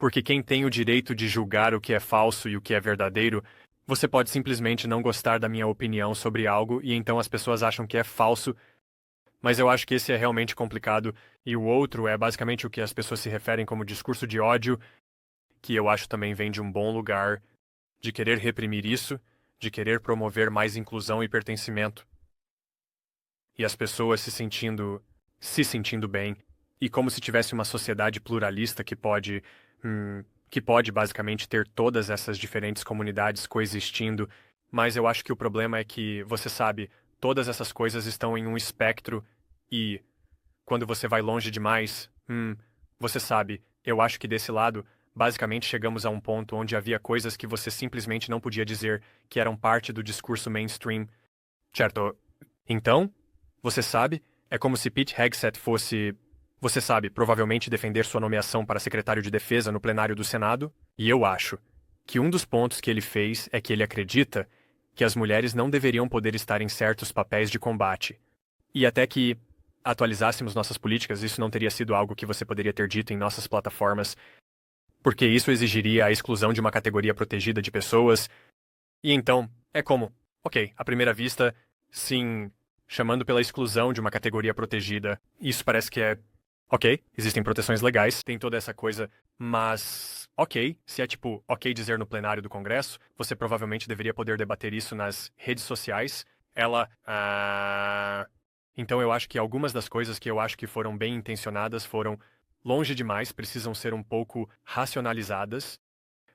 porque quem tem o direito de julgar o que é falso e o que é verdadeiro, você pode simplesmente não gostar da minha opinião sobre algo e então as pessoas acham que é falso, mas eu acho que esse é realmente complicado, e o outro é basicamente o que as pessoas se referem como discurso de ódio, que eu acho também vem de um bom lugar de querer reprimir isso, de querer promover mais inclusão e pertencimento. E as pessoas se sentindo bem, e como se tivesse uma sociedade pluralista que pode basicamente ter todas essas diferentes comunidades coexistindo, mas eu acho que o problema é que, você sabe, todas essas coisas estão em um espectro e quando você vai longe demais, você sabe, eu acho que desse lado, basicamente chegamos a um ponto onde havia coisas que você simplesmente não podia dizer que eram parte do discurso mainstream, certo? Então, você sabe, é como se Pete Hegseth fosse, você sabe, provavelmente defender sua nomeação para secretário de defesa no plenário do Senado, e eu acho que um dos pontos que ele fez é que ele acredita que as mulheres não deveriam poder estar em certos papéis de combate. E até que atualizássemos nossas políticas, isso não teria sido algo que você poderia ter dito em nossas plataformas, porque isso exigiria a exclusão de uma categoria protegida de pessoas. E então, é como, ok, à primeira vista, sim, chamando pela exclusão de uma categoria protegida, isso parece que é, ok, existem proteções legais, tem toda essa coisa, mas, ok, se é tipo, ok dizer no plenário do Congresso, você provavelmente deveria poder debater isso nas redes sociais. Então eu acho que algumas das coisas que eu acho que foram bem intencionadas foram longe demais, precisam ser um pouco racionalizadas,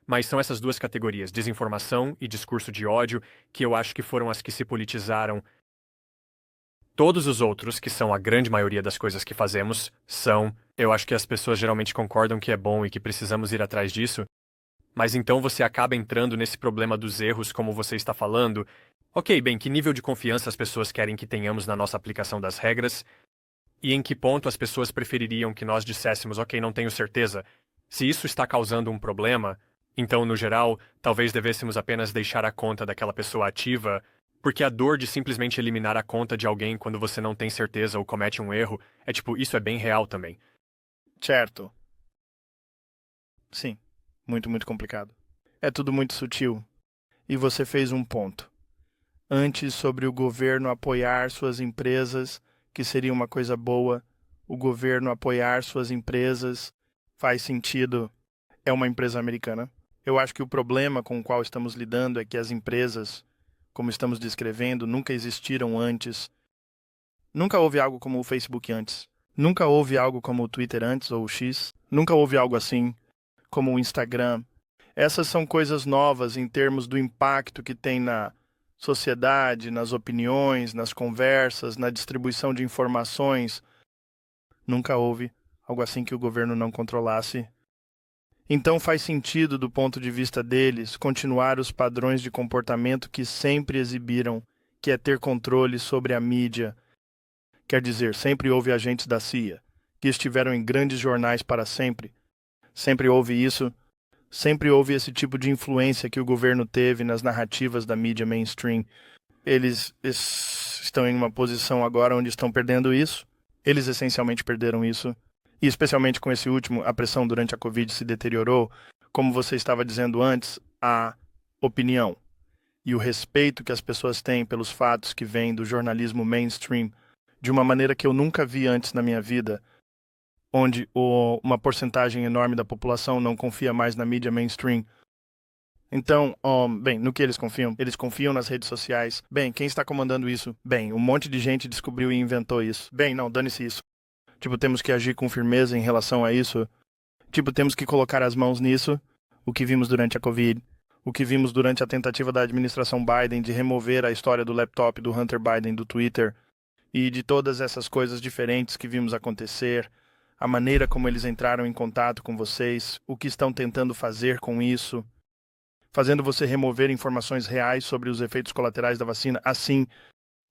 mas são essas duas categorias, desinformação e discurso de ódio, que eu acho que foram as que se politizaram. Todos os outros, que são a grande maioria das coisas que fazemos, são. Eu acho que as pessoas geralmente concordam que é bom e que precisamos ir atrás disso, mas então você acaba entrando nesse problema dos erros, como você está falando. Ok, bem, que nível de confiança as pessoas querem que tenhamos na nossa aplicação das regras? E em que ponto as pessoas prefeririam que nós disséssemos, ok, não tenho certeza. Se isso está causando um problema, então, no geral, talvez devêssemos apenas deixar a conta daquela pessoa ativa, porque a dor de simplesmente eliminar a conta de alguém quando você não tem certeza ou comete um erro, é tipo, isso é bem real também. Certo. Sim. Muito, muito complicado. É tudo muito sutil. E você fez um ponto. Antes, sobre o governo apoiar suas empresas, que seria uma coisa boa. O governo apoiar suas empresas faz sentido. É uma empresa americana. Eu acho que o problema com o qual estamos lidando é que as empresas, como estamos descrevendo, nunca existiram antes. Nunca houve algo como o Facebook antes. Nunca houve algo como o Twitter antes ou o X. Nunca houve algo assim como o Instagram. Essas são coisas novas em termos do impacto que tem na sociedade, nas opiniões, nas conversas, na distribuição de informações. Nunca houve algo assim que o governo não controlasse. Então faz sentido, do ponto de vista deles, continuar os padrões de comportamento que sempre exibiram, que é ter controle sobre a mídia. Quer dizer, sempre houve agentes da CIA, que estiveram em grandes jornais para sempre. Sempre houve isso. Sempre houve esse tipo de influência que o governo teve nas narrativas da mídia mainstream. Eles estão em uma posição agora onde estão perdendo isso. Eles essencialmente perderam isso. E especialmente com esse último, a pressão durante a Covid se deteriorou. Como você estava dizendo antes, a opinião e o respeito que as pessoas têm pelos fatos que vêm do jornalismo mainstream, de uma maneira que eu nunca vi antes na minha vida, onde uma porcentagem enorme da população não confia mais na mídia mainstream. Então, bem, no que eles confiam? Eles confiam nas redes sociais. Bem, quem está comandando isso? Bem, um monte de gente descobriu e inventou isso. Bem, não, dane-se isso. Tipo, temos que agir com firmeza em relação a isso. Tipo, temos que colocar as mãos nisso. O que vimos durante a Covid. O que vimos durante a tentativa da administração Biden de remover a história do laptop do Hunter Biden do Twitter. E de todas essas coisas diferentes que vimos acontecer. A maneira como eles entraram em contato com vocês. O que estão tentando fazer com isso. Fazendo você remover informações reais sobre os efeitos colaterais da vacina. Assim,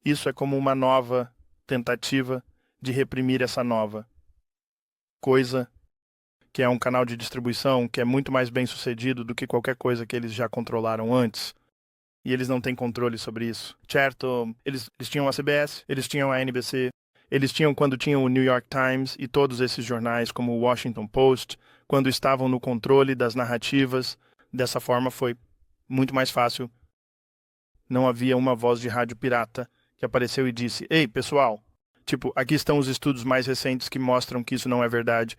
isso é como uma nova tentativa de reprimir essa nova coisa, que é um canal de distribuição que é muito mais bem sucedido do que qualquer coisa que eles já controlaram antes. E eles não têm controle sobre isso. Certo, eles tinham a CBS, eles tinham a NBC, eles tinham quando tinham o New York Times e todos esses jornais como o Washington Post, quando estavam no controle das narrativas. Dessa forma foi muito mais fácil. Não havia uma voz de rádio pirata que apareceu e disse: "Ei, pessoal, tipo, aqui estão os estudos mais recentes que mostram que isso não é verdade.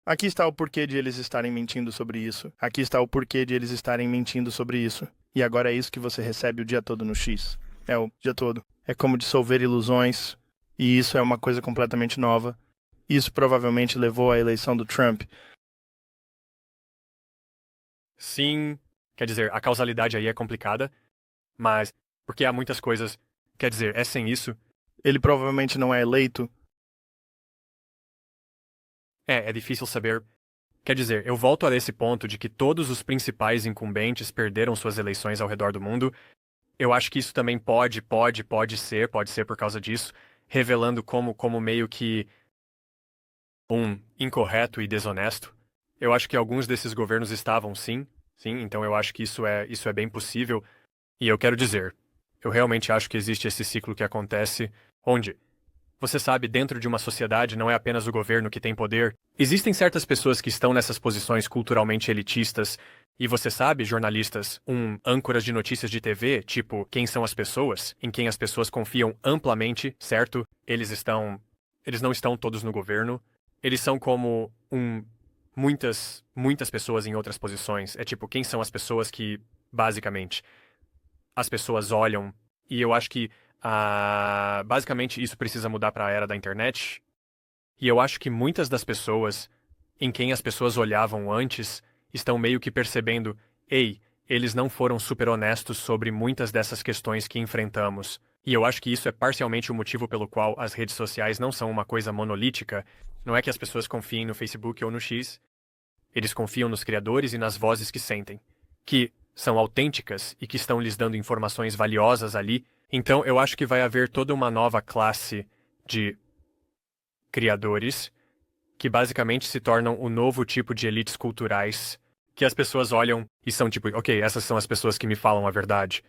Aqui está o porquê de eles estarem mentindo sobre isso. Aqui está o porquê de eles estarem mentindo sobre isso. E agora é isso que você recebe o dia todo no X. É o dia todo. É como dissolver ilusões. E isso é uma coisa completamente nova. Isso provavelmente levou à eleição do Trump." Sim, quer dizer, a causalidade aí é complicada, mas porque há muitas coisas, quer dizer, é sem isso. Ele provavelmente não é eleito. É difícil saber. Quer dizer, eu volto a esse ponto de que todos os principais incumbentes perderam suas eleições ao redor do mundo. Eu acho que isso também pode ser por causa disso, revelando como meio que um incorreto e desonesto. Eu acho que alguns desses governos estavam sim, então eu acho que isso é bem possível. E eu quero dizer, eu realmente acho que existe esse ciclo que acontece, onde, você sabe, dentro de uma sociedade não é apenas o governo que tem poder. Existem certas pessoas que estão nessas posições culturalmente elitistas, e você sabe, jornalistas, âncoras de notícias de TV, tipo, quem são as pessoas, em quem as pessoas confiam amplamente, certo? Eles não estão todos no governo. Eles são como muitas pessoas em outras posições. É tipo, quem são as pessoas que, basicamente, as pessoas olham, e eu acho que basicamente isso precisa mudar para a era da internet. E eu acho que muitas das pessoas em quem as pessoas olhavam antes estão meio que percebendo, ei, eles não foram super honestos sobre muitas dessas questões que enfrentamos. E eu acho que isso é parcialmente o motivo pelo qual as redes sociais não são uma coisa monolítica. Não é que as pessoas confiem no Facebook ou no X. Eles confiam nos criadores e nas vozes que sentem, que são autênticas e que estão lhes dando informações valiosas ali. Então, eu acho que vai haver toda uma nova classe de criadores que basicamente se tornam o novo tipo de elites culturais que as pessoas olham e são tipo, ok, essas são as pessoas que me falam a verdade.